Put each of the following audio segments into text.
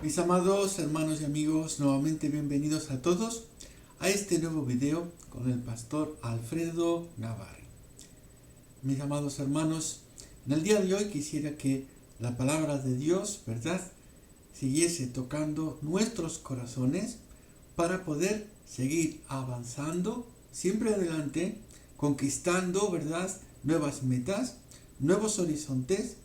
Mis amados hermanos y amigos, nuevamente bienvenidos a todos a este nuevo video con el pastor Alfredo Navarre. Mis amados hermanos, en el día de hoy quisiera que la palabra de Dios, ¿verdad?, siguiese tocando nuestros corazones para poder seguir avanzando, siempre adelante, conquistando, ¿verdad?, nuevas metas, nuevos horizontes,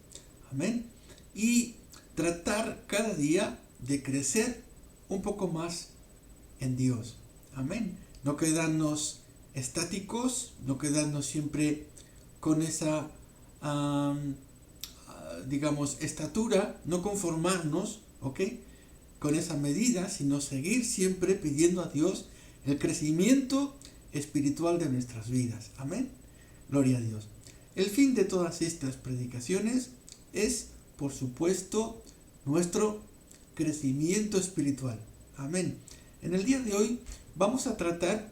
amén, y tratar cada día de crecer un poco más en Dios, amén. No quedarnos estáticos, no quedarnos siempre con esa, digamos, estatura, no conformarnos, ¿ok?, con esa medida, sino seguir siempre pidiendo a Dios el crecimiento espiritual de nuestras vidas, amén. Gloria a Dios. El fin de todas estas predicaciones es, por supuesto, nuestro crecimiento espiritual. Amén. En el día de hoy vamos a tratar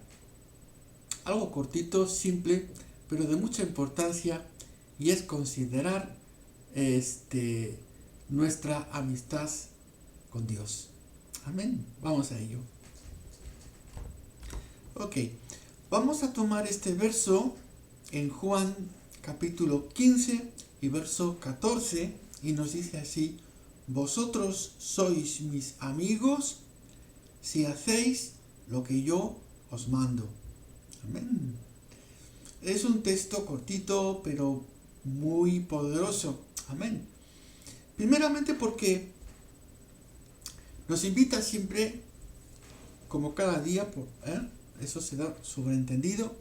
algo cortito, simple, pero de mucha importancia, y es considerar nuestra amistad con Dios. Amén. Vamos a ello. Ok. Vamos a tomar este verso en Juan capítulo 15 y verso 14, y nos dice así: vosotros sois mis amigos si hacéis lo que yo os mando. Amén. Es un texto cortito, pero muy poderoso. Amén. Primeramente porque nos invita siempre, como cada día, eso se da sobreentendido,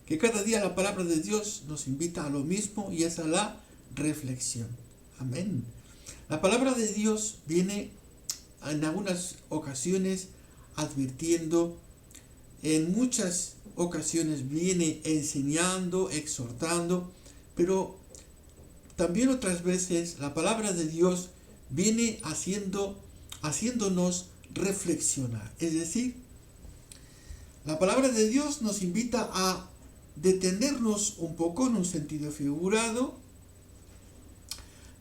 que cada día la palabra de Dios nos invita a lo mismo, y es a la reflexión. Amén. La palabra de Dios viene en algunas ocasiones advirtiendo, en muchas ocasiones viene enseñando, exhortando, pero también otras veces la palabra de Dios viene haciéndonos reflexionar. Es decir, la palabra de Dios nos invita a detenernos un poco en un sentido figurado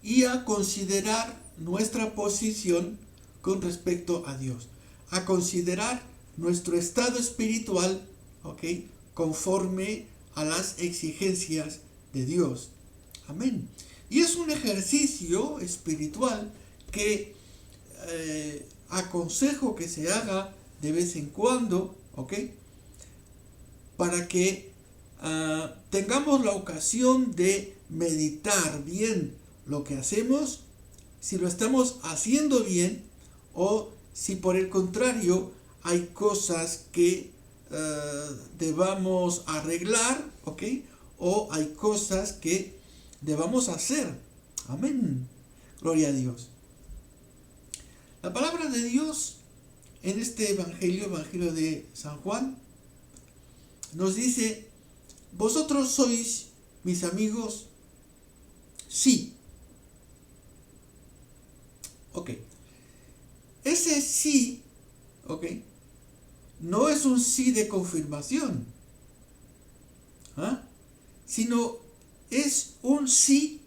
y a considerar nuestra posición con respecto a Dios, a considerar nuestro estado espiritual, ¿ok?, conforme a las exigencias de Dios. Amén. Y es un ejercicio espiritual que aconsejo que se haga de vez en cuando, ¿ok?, para que tengamos la ocasión de meditar bien lo que hacemos, si lo estamos haciendo bien, o si por el contrario hay cosas que debamos arreglar, ¿ok?, o hay cosas que debamos hacer. Amén. Gloria a Dios. La palabra de Dios en este evangelio de San Juan, nos dice: vosotros sois mis amigos, sí. Ok. Ese sí, ok, no es un sí de confirmación, sino es un sí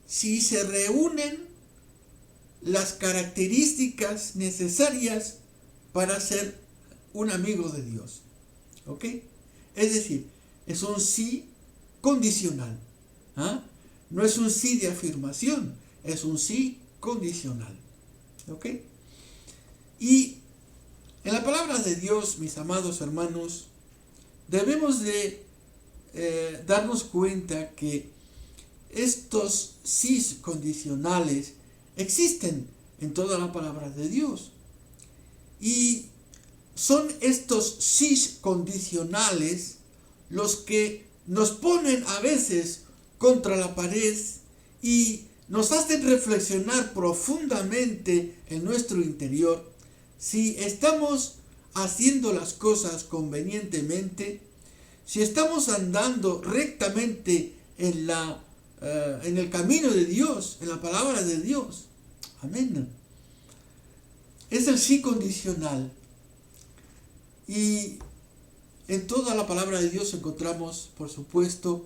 si se reúnen las características necesarias para ser un amigo de Dios. ¿Ok? Es decir, es un sí condicional. No es un sí de afirmación, es un sí condicional. ¿Ok? Y en la palabra de Dios, mis amados hermanos, debemos de darnos cuenta que estos sí condicionales existen en toda la palabra de Dios. Y son estos sí condicionales los que nos ponen a veces contra la pared y nos hacen reflexionar profundamente en nuestro interior si estamos haciendo las cosas convenientemente, si estamos andando rectamente en el camino de Dios, en la palabra de Dios. Amén. Es el sí condicional. Y en toda la palabra de Dios encontramos, por supuesto,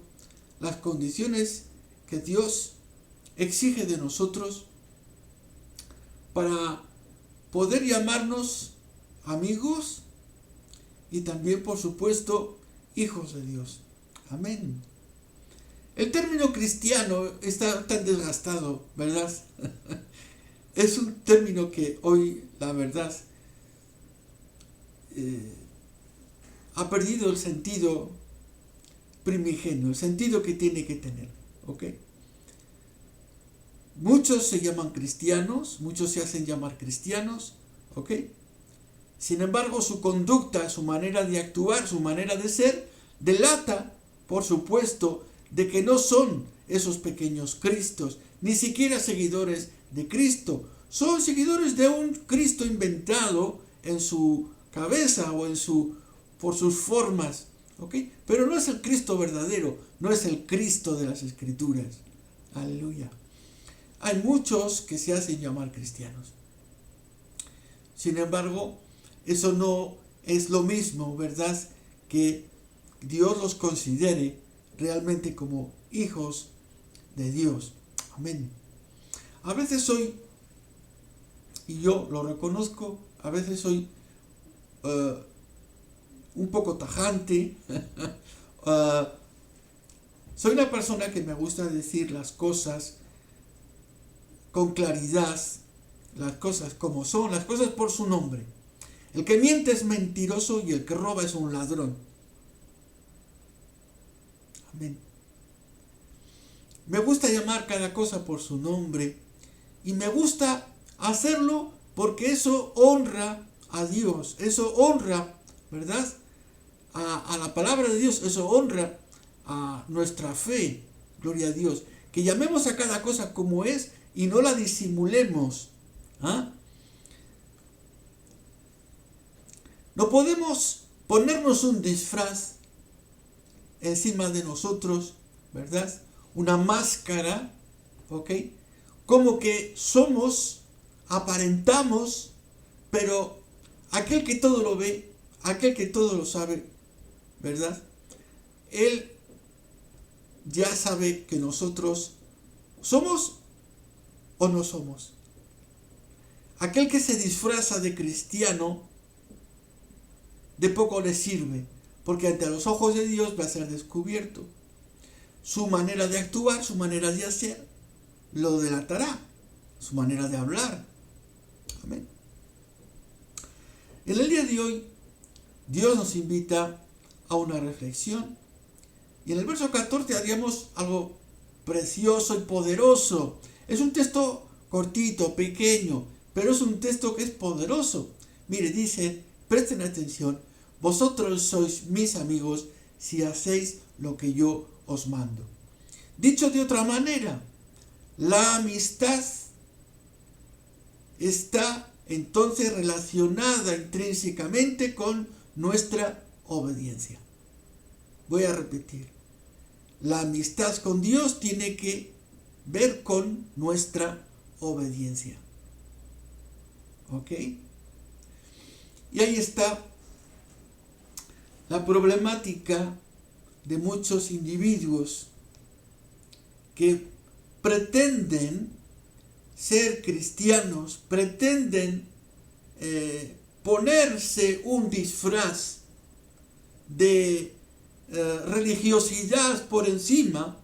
las condiciones que Dios exige de nosotros para poder llamarnos amigos y también, por supuesto, hijos de Dios. Amén. El término cristiano está tan desgastado, ¿verdad? Es un término que hoy, la verdad, ha perdido el sentido primigenio, el sentido que tiene que tener, ¿ok? Muchos se llaman cristianos, muchos se hacen llamar cristianos, ¿ok? Sin embargo, su conducta, su manera de actuar, su manera de ser, delata, por supuesto, de que no son esos pequeños Cristos, ni siquiera seguidores de Cristo. Son seguidores de un Cristo inventado en su cabeza o por sus formas, ¿ok? Pero no es el Cristo verdadero, no es el Cristo de las Escrituras. Aleluya. Hay muchos que se hacen llamar cristianos. Sin embargo, eso no es lo mismo, ¿verdad?, que Dios los considere realmente como hijos de Dios. Amén. A veces soy, y yo lo reconozco, a veces soy un poco tajante. Soy una persona que me gusta decir las cosas con claridad, las cosas como son, las cosas por su nombre. El que miente es mentiroso y el que roba es un ladrón. Amén. Me gusta llamar cada cosa por su nombre y me gusta hacerlo porque eso honra a Dios, eso honra, ¿verdad?, a la palabra de Dios, eso honra a nuestra fe, gloria a Dios. Que llamemos a cada cosa como es y no la disimulemos. ¿Ah? No podemos ponernos un disfraz encima de nosotros, ¿verdad? Una máscara, ¿ok? Como que somos, aparentamos, pero aquel que todo lo ve, aquel que todo lo sabe, ¿verdad?, Él ya sabe que nosotros somos o no somos. Aquel que se disfraza de cristiano, de poco le sirve, porque ante los ojos de Dios va a ser descubierto. Su manera de actuar, su manera de hacer, lo delatará, su manera de hablar. Amén. En el día de hoy, Dios nos invita a una reflexión. Y en el verso 14 haríamos algo precioso y poderoso. Es un texto cortito, pequeño, pero es un texto que es poderoso. Mire, dice, presten atención, vosotros sois mis amigos si hacéis lo que yo os mando. Dicho de otra manera, la amistad está entonces relacionada intrínsecamente con nuestra obediencia. Voy a repetir. La amistad con Dios tiene que ver con nuestra obediencia. ¿Ok? Y ahí está la problemática de muchos individuos que pretenden ser cristianos, pretenden ponerse un disfraz de religiosidad por encima,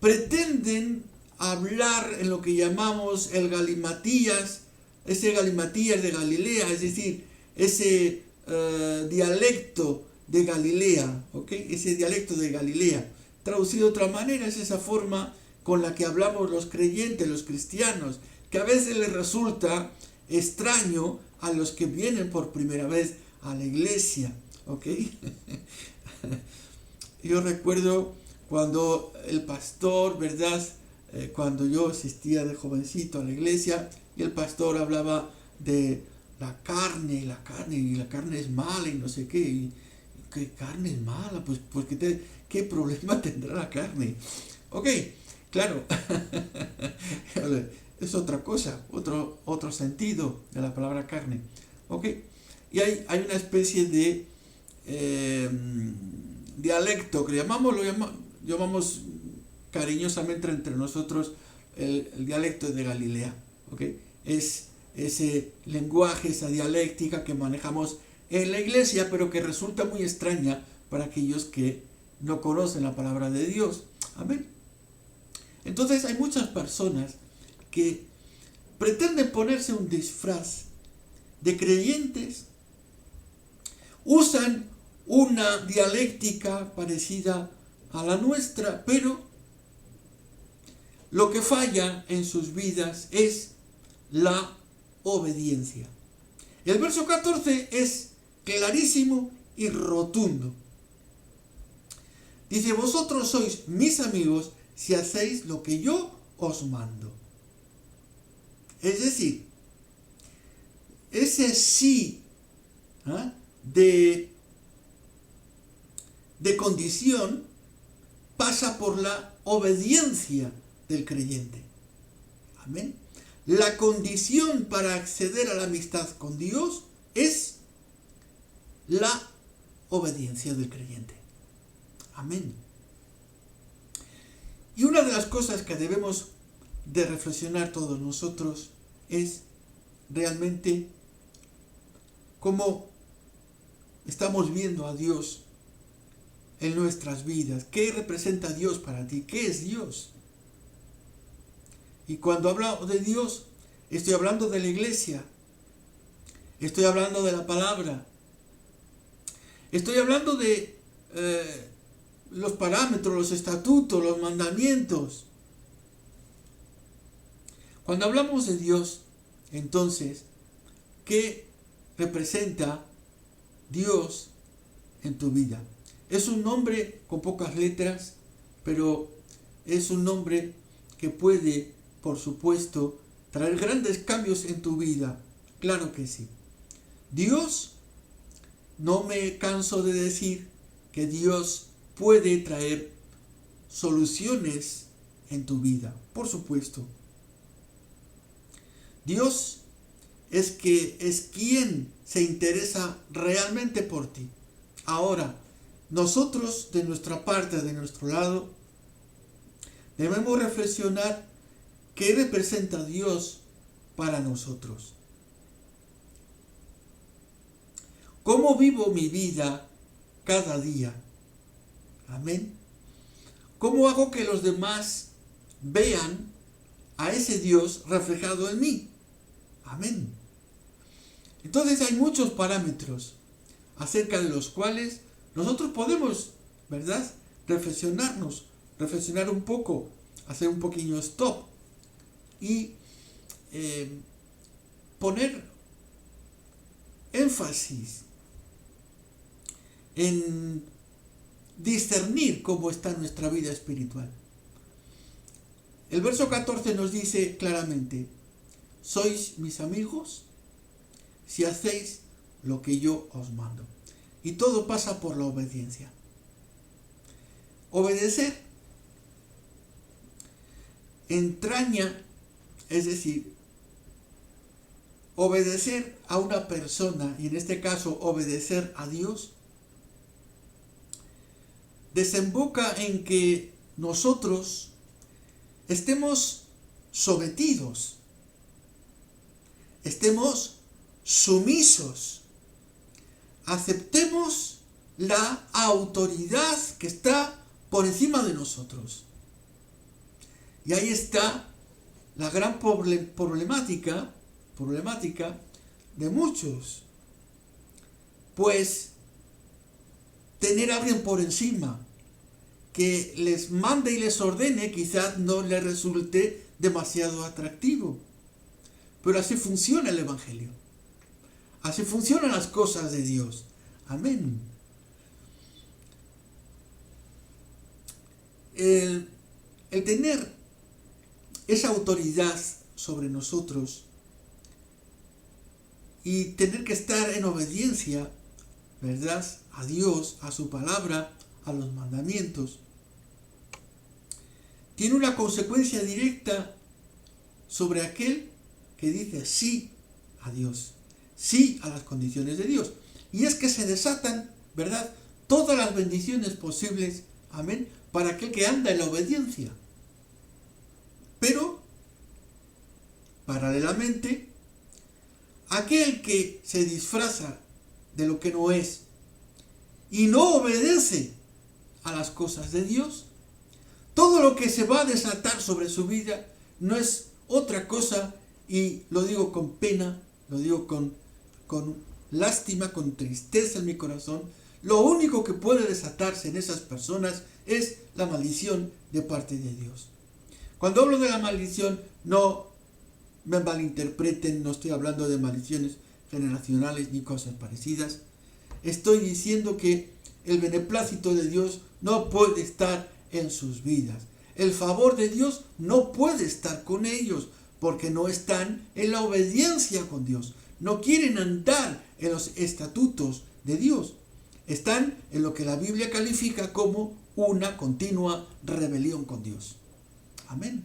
pretenden hablar en lo que llamamos el galimatías, ese galimatías de Galilea, es decir, ese dialecto de Galilea, ¿ok? Ese dialecto de Galilea. Traducido de otra manera, es esa forma con la que hablamos los creyentes, los cristianos, que a veces les resulta extraño a los que vienen por primera vez a la iglesia, ¿ok? Yo recuerdo cuando el pastor, ¿verdad?, cuando yo asistía de jovencito a la iglesia, y el pastor hablaba de la carne, y la carne es mala y no sé qué, y ¿qué carne es mala? Pues ¿qué problema tendrá la carne? Ok, claro, es otra cosa, otro sentido de la palabra carne. Ok, y hay una especie de dialecto que llamamos cariñosamente entre nosotros el dialecto de Galilea. ¿Ok? es ese lenguaje, esa dialéctica que manejamos en la iglesia, pero que resulta muy extraña para aquellos que no conocen la palabra de Dios. Amén. Entonces hay muchas personas que pretenden ponerse un disfraz de creyentes, usan una dialéctica parecida a la nuestra, pero lo que falla en sus vidas es la obediencia. El verso 14 es clarísimo y rotundo. Dice, vosotros sois mis amigos si hacéis lo que yo os mando. Es decir, ese sí de condición pasa por la obediencia del creyente. Amén. La condición para acceder a la amistad con Dios es la obediencia del creyente. Amén. Y una de las cosas que debemos de reflexionar todos nosotros es realmente cómo estamos viendo a Dios en nuestras vidas. ¿Qué representa Dios para ti? ¿Qué es Dios? Y cuando hablo de Dios, estoy hablando de la iglesia, estoy hablando de la palabra, estoy hablando de los parámetros, los estatutos, los mandamientos. Cuando hablamos de Dios, entonces, ¿qué representa Dios en tu vida? Es un nombre con pocas letras, pero es un nombre que puede, por supuesto, traer grandes cambios en tu vida. Claro que sí. Dios, no me canso de decir que Dios puede traer soluciones en tu vida, por supuesto. Dios es quien se interesa realmente por ti. Ahora, nosotros de nuestra parte, de nuestro lado, debemos reflexionar qué representa Dios para nosotros. ¿Cómo vivo mi vida cada día? Amén. ¿Cómo hago que los demás vean a ese Dios reflejado en mí? Amén. Entonces hay muchos parámetros acerca de los cuales nosotros podemos, ¿verdad?, reflexionar un poco, hacer un pequeño stop y poner énfasis en discernir cómo está nuestra vida espiritual. El verso 14 nos dice claramente, sois mis amigos si hacéis lo que yo os mando. Y todo pasa por la obediencia. Obedecer entraña, es decir, obedecer a una persona, y en este caso obedecer a Dios, desemboca en que nosotros estemos sometidos, estemos sumisos, aceptemos la autoridad que está por encima de nosotros. Y ahí está la gran problemática de muchos. Pues tener a alguien por encima que les mande y les ordene quizás no les resulte demasiado atractivo. Pero así funciona el Evangelio. Así funcionan las cosas de Dios. Amén. El tener esa autoridad sobre nosotros y tener que estar en obediencia, ¿verdad?, a Dios, a su palabra, a los mandamientos, tiene una consecuencia directa sobre aquel que dice sí a Dios, sí a las condiciones de Dios. Y es que se desatan, ¿verdad?, todas las bendiciones posibles, amén, para aquel que anda en la obediencia. Pero Paralelamente, aquel que se disfraza de lo que no es y no obedece a las cosas de Dios, todo lo que se va a desatar sobre su vida no es otra cosa, y lo digo con pena, lo digo con lástima, con tristeza en mi corazón. Lo único que puede desatarse en esas personas es la maldición de parte de Dios. Cuando hablo de la maldición, no me malinterpreten, no estoy hablando de maldiciones generacionales ni cosas parecidas. Estoy diciendo que el beneplácito de Dios no puede estar en sus vidas. El favor de Dios no puede estar con ellos, porque no están en la obediencia con Dios. No quieren andar en los estatutos de Dios. Están en lo que la Biblia califica como una continua rebelión con Dios. Amén.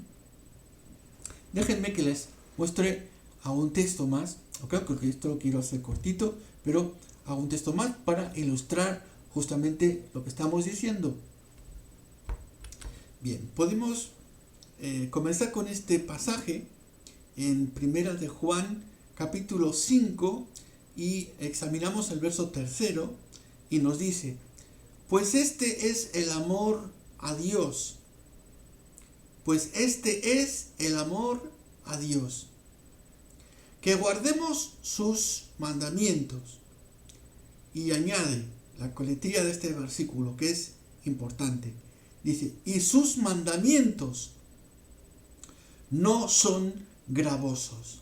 Déjenme que les muestre a un texto más, ¿ok? Porque esto lo quiero hacer cortito, pero a un texto más para ilustrar justamente lo que estamos diciendo. Bien, podemos comenzar con este pasaje en Primera de Juan, capítulo 5, y examinamos el verso 3, y nos dice: pues este es el amor a Dios. Pues este es el amor a Dios, que guardemos sus mandamientos. Y añade la coletilla de este versículo, que es importante. Dice: y sus mandamientos no son gravosos.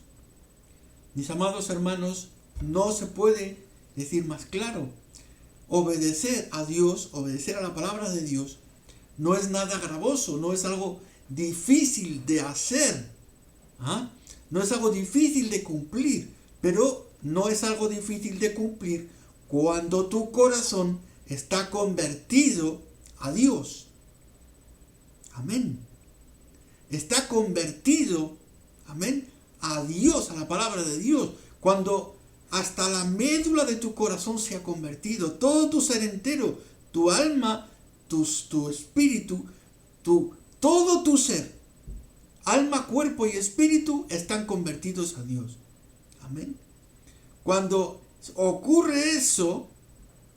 Mis amados hermanos, no se puede decir más claro. Obedecer a Dios, obedecer a la palabra de Dios, no es nada gravoso, no es algo difícil de hacer. No es algo difícil de cumplir, pero no es algo difícil de cumplir cuando tu corazón está convertido a Dios. Amén. Está convertido, amén, a Dios, a la palabra de Dios. Cuando hasta la médula de tu corazón se ha convertido, todo tu ser entero, tu alma, tu espíritu, todo tu ser, alma, cuerpo y espíritu están convertidos a Dios. Amén. Cuando ocurre eso,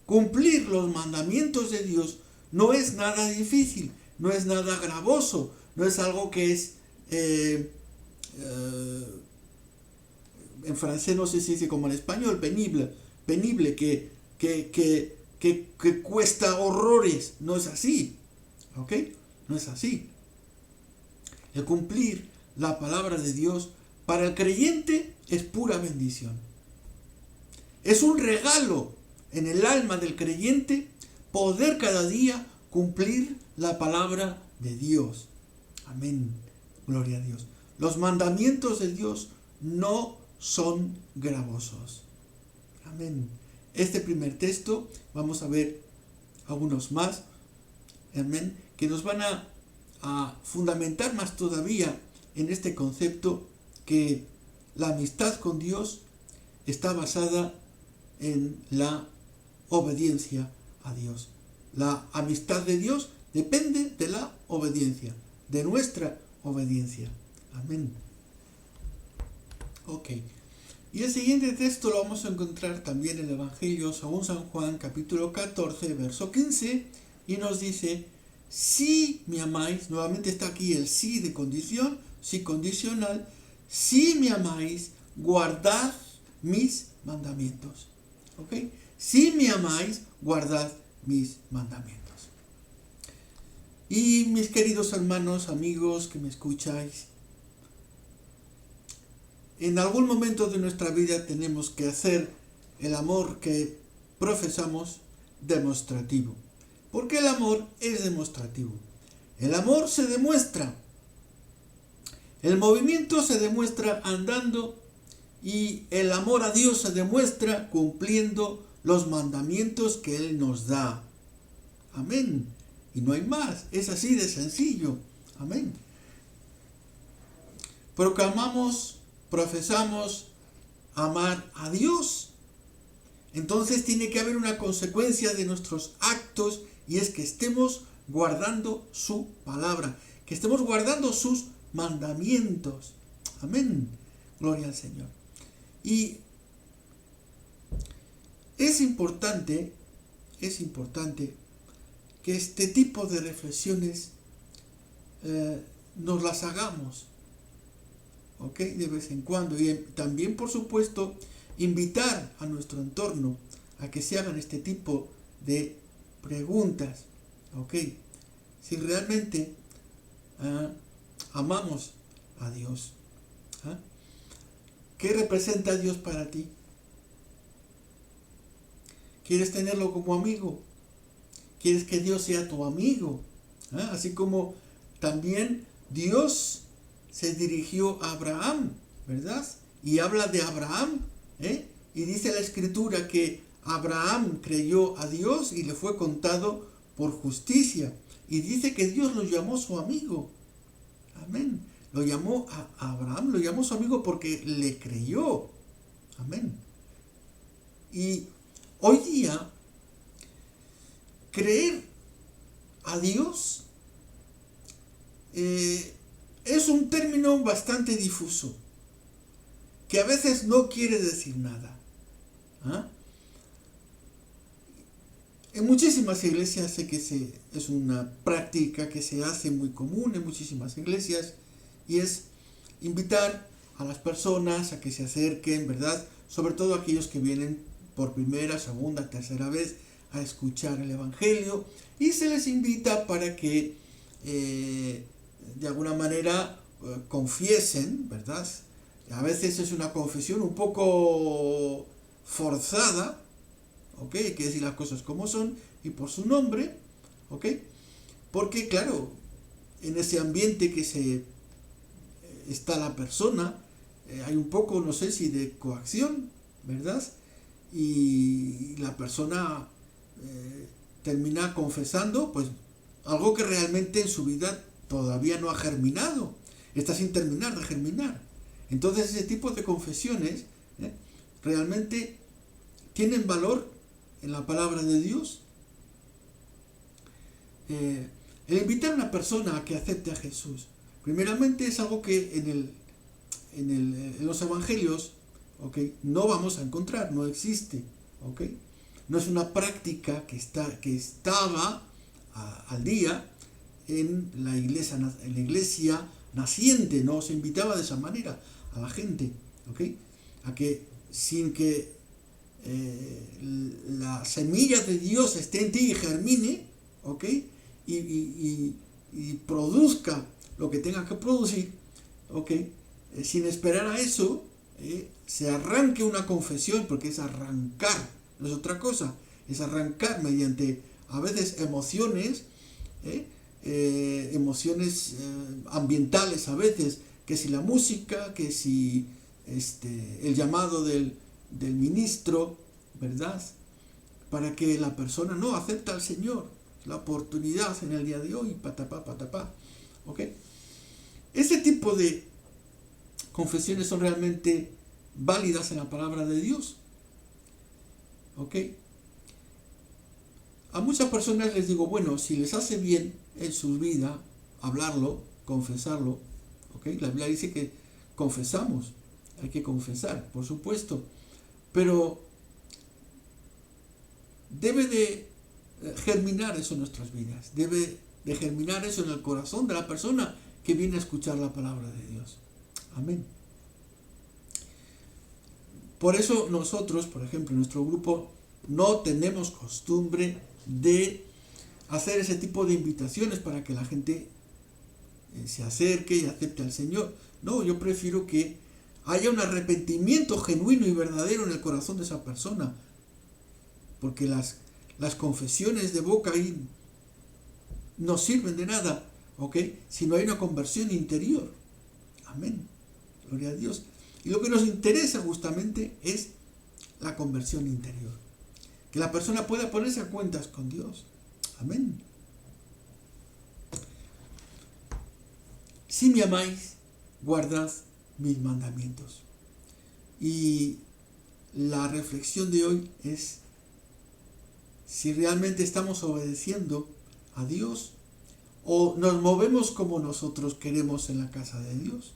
cumplir los mandamientos de Dios no es nada difícil, no es nada gravoso, no es algo que es, en francés no sé si dice como en español, penible, que cuesta horrores. No es así, ¿ok? No es así. El cumplir la palabra de Dios para el creyente es pura bendición. Es un regalo en el alma del creyente poder cada día cumplir la palabra de Dios. Amén. Gloria a Dios. Los mandamientos de Dios no son gravosos. Amén. Este primer texto, vamos a ver algunos más, amén, que nos van a fundamentar más todavía en este concepto que la amistad con Dios está basada en la obediencia a Dios. La amistad de Dios depende de la obediencia, de nuestra obediencia. Amén. Ok. Y el siguiente texto lo vamos a encontrar también en el Evangelio según San Juan, capítulo 14, verso 15, y nos dice: si me amáis, nuevamente está aquí el sí de condición, sí condicional, si me amáis, guardad mis mandamientos. ¿Ok? Si me amáis, guardad mis mandamientos. Y mis queridos hermanos, amigos que me escucháis, en algún momento de nuestra vida tenemos que hacer el amor que profesamos demostrativo. Porque el amor es demostrativo. El amor se demuestra. El movimiento se demuestra andando, y el amor a Dios se demuestra cumpliendo los mandamientos que Él nos da. Amén. Y no hay más. Es así de sencillo. Amén. Proclamamos, profesamos amar a Dios. Entonces tiene que haber una consecuencia de nuestros actos, y es que estemos guardando su palabra, que estemos guardando sus mandamientos. Amén. Gloria al Señor. Y es importante que este tipo de reflexiones nos las hagamos, ¿ok? De vez en cuando. Y también, por supuesto, invitar a nuestro entorno a que se hagan este tipo de preguntas, ¿ok? Si realmente amamos a Dios. ¿Qué representa Dios para ti? ¿Quieres tenerlo como amigo? ¿Quieres que Dios sea tu amigo? Así como también Dios se dirigió a Abraham, ¿verdad? Y habla de Abraham, y dice la Escritura que Abraham creyó a Dios y le fue contado por justicia. Y dice que Dios lo llamó su amigo. Amén. Lo llamó a Abraham, lo llamó su amigo porque le creyó. Amén. Y hoy día, creer a Dios es un término bastante difuso, que a veces no quiere decir nada. En muchísimas iglesias sé que es una práctica que se hace muy común en muchísimas iglesias, y es invitar a las personas a que se acerquen, ¿verdad? Sobre todo aquellos que vienen por primera, segunda, tercera vez a escuchar el Evangelio, y se les invita para que de alguna manera confiesen, ¿verdad? A veces es una confesión un poco forzada, ¿ok? Hay que decir las cosas como son y por su nombre, ¿ok? Porque claro, en ese ambiente que está la persona, hay un poco, no sé si de coacción, ¿verdad? Y la persona termina confesando pues algo que realmente en su vida todavía no ha germinado, está sin terminar de germinar. Entonces ese tipo de confesiones realmente tienen valor en la palabra de Dios. El invitar a una persona a que acepte a Jesús, primeramente es algo que en los evangelios, ¿okay?, no vamos a encontrar, no existe, ¿okay? No es una práctica que estaba al día en la iglesia naciente, no se invitaba de esa manera a la gente, ¿okay?, a que sin que la semilla de Dios esté en ti y germine, ¿okay?, y produzca lo que tenga que producir, ¿okay?, sin esperar a eso, se arranque una confesión, porque es arrancar, no es otra cosa, es arrancar mediante a veces emociones, emociones ambientales a veces, que si la música, que si el llamado del ministro, ¿verdad? Para que la persona no acepta al Señor, la oportunidad en el día de hoy, patapá, patapá, ¿ok? Ese tipo de confesiones son realmente válidas en la palabra de Dios, ¿ok? A muchas personas les digo, bueno, si les hace bien en su vida hablarlo, confesarlo, ¿ok? La Biblia dice que confesamos, hay que confesar, por supuesto, pero debe de germinar eso en nuestras vidas, debe de germinar eso en el corazón de la persona que viene a escuchar la palabra de Dios. Amén. Por eso nosotros, por ejemplo, en nuestro grupo no tenemos costumbre de hacer ese tipo de invitaciones para que la gente se acerque y acepte al Señor. No, yo prefiero que haya un arrepentimiento genuino y verdadero en el corazón de esa persona, porque las confesiones de boca ahí no sirven de nada, ¿ok?, si no hay una conversión interior. Amén. Gloria a Dios. Y lo que nos interesa justamente es la conversión interior, que la persona pueda ponerse a cuentas con Dios. Amén. Si me amáis, guardad mis mandamientos. Y la reflexión de hoy es si realmente estamos obedeciendo a Dios o nos movemos como nosotros queremos en la casa de Dios.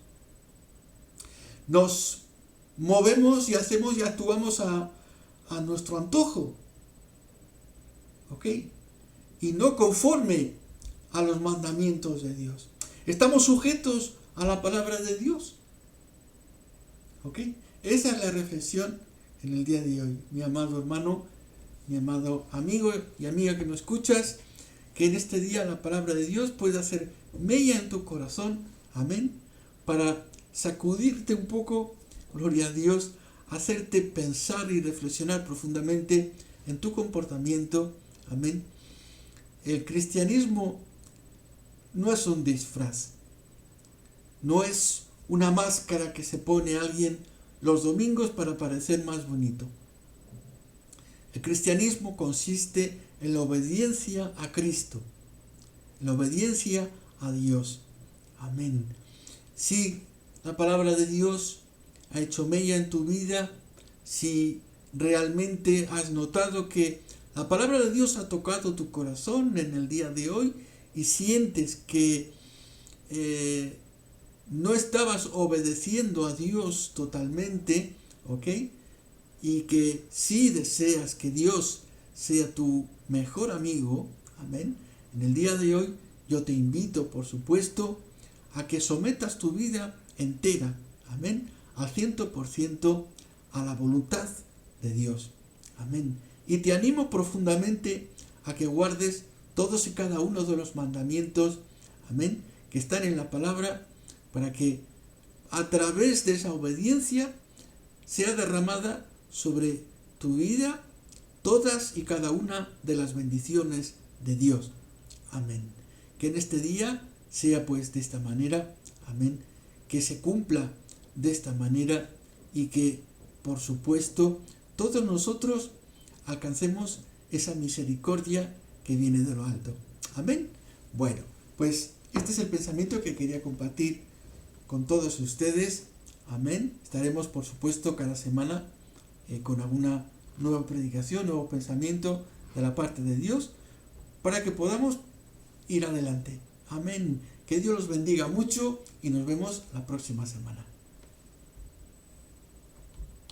nos movemos y hacemos y actuamos a nuestro antojo. ¿Ok? Y no conforme a los mandamientos de Dios. Estamos sujetos a la palabra de Dios. ¿Ok? Esa es la reflexión en el día de hoy. Mi amado hermano, mi amado amigo y amiga que me escuchas, que en este día la palabra de Dios pueda hacer mella en tu corazón. Amén. Para sacudirte un poco, gloria a Dios, hacerte pensar y reflexionar profundamente en tu comportamiento. Amén. El cristianismo no es un disfraz, no es una máscara que se pone alguien los domingos para parecer más bonito. El cristianismo consiste en la obediencia a Cristo, en la obediencia a Dios. Amén. Si la palabra de Dios ha hecho mella en tu vida, si realmente has notado que la palabra de Dios ha tocado tu corazón en el día de hoy y sientes que no estabas obedeciendo a Dios totalmente, ¿ok? Y que sí deseas que Dios sea tu mejor amigo, amén. En el día de hoy yo te invito, por supuesto, a que sometas tu vida entera, amén, al 100% a la voluntad de Dios, amén. Y te animo profundamente a que guardes todos y cada uno de los mandamientos, amén, que están en la palabra, para que a través de esa obediencia sea derramada sobre tu vida todas y cada una de las bendiciones de Dios. Amén. Que en este día sea pues de esta manera, amén, que se cumpla de esta manera y que, por supuesto, todos nosotros alcancemos esa misericordia que viene de lo alto. Amén. Bueno, pues este es el pensamiento que quería compartir con todos ustedes. Amén. Estaremos, por supuesto, cada semana con alguna nueva predicación, nuevo pensamiento de la parte de Dios, para que podamos ir adelante. Amén. Que Dios los bendiga mucho y nos vemos la próxima semana.